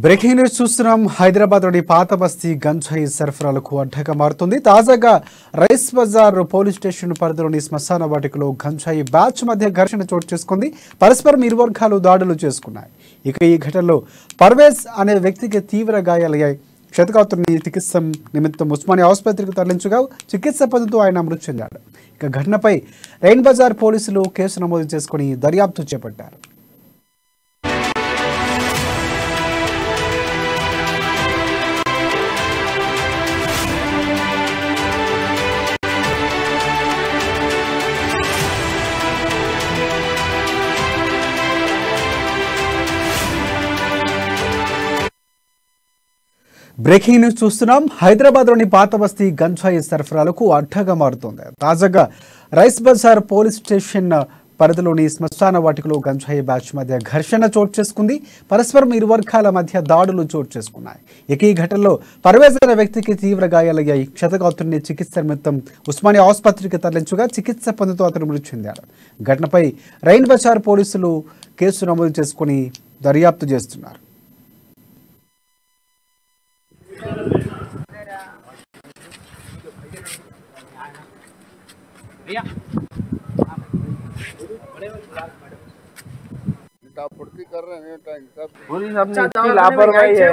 Breaking news చూస్తున్నాం. హైదరాబాద్లోని పాత బస్తీ గంజాయి సరఫరాలకు అడ్డగా మారుతుంది. తాజాగా రైస్ బజార్ పోలీస్ స్టేషన్ పరిధిలోని శ్మశాన వాటికలో గంజాయి బ్యాచ్ మధ్య ఘర్షణ చోటు చేసుకుంది. పరస్పరం ఇరు వర్గాలు దాడులు చేసుకున్నాయి. ఇక ఈ ఘటనలో పర్వేజ్ అనే వ్యక్తికి తీవ్ర గాయాలయ్యాయి. క్షతగాత్రుని చికిత్స నిమిత్తం ఉస్మానియా ఆసుపత్రికి తరలించగా చికిత్స పొందుతూ ఆయన మృతి చెందాడు. ఇక ఘటనపై రైన్ బజార్ పోలీసులు కేసు నమోదు చేసుకుని దర్యాప్తు చేపట్టారు. బ్రేకింగ్ న్యూస్ చూస్తున్నాం. హైదరాబాద్లోని పాత బస్తీ గంజాయి సరఫరాలకు అడ్డగా మారుతోంది. తాజాగా రైస్ బజార్ పోలీస్ స్టేషన్ పరిధిలోని శ్మశాన వాటికలో గంజాయి బ్యాచ్ మధ్య ఘర్షణ చోటు చేసుకుంది. పరస్పరం ఇరు వర్గాల మధ్య దాడులు చోటు చేసుకున్నాయి. ఇక ఈ ఘటనలో పర్వేజ్ అనే వ్యక్తికి తీవ్ర గాయాలయ్యాయి. క్షతగాత్రుని చికిత్స నిమిత్తం ఉస్మానియా ఆసుపత్రికి తరలించగా చికిత్స పొందుతూ అతను మృతి చెందాడు. ఘటనపై రైన్ బజార్ పోలీసులు కేసు నమోదు చేసుకుని దర్యాప్తు చేస్తున్నారు. कर रहे हैं पुलिस अपनी इतनी लापरवाही है।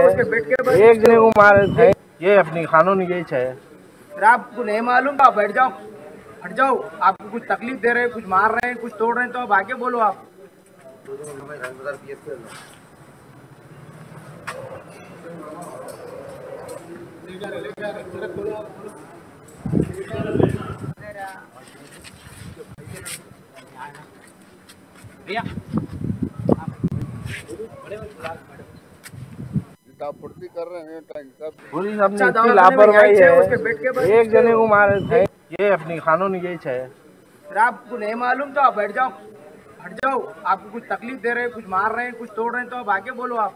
एक जने को मारे थे, ये अपनी कानून यही है। आपको नहीं मालूम तो आप बैठ जाओ, हट जाओ। आपको कुछ तकलीफ दे रहे हैं, कुछ मार रहे हैं, कुछ तोड़ रहे हैं, तो अब आगे बोलो। आप भैया कर रहे हैं पुलिस अपनी इतनी लापरवाही है। एक जने को मारे थे, ये अपनी कानून यही है। आपको नहीं मालूम तो आप बैठ जाओ, हट जाओ। आपको कुछ तकलीफ दे रहे हैं, कुछ मार रहे हैं, कुछ तोड़ रहे हैं, तो अब आगे बोलो। आप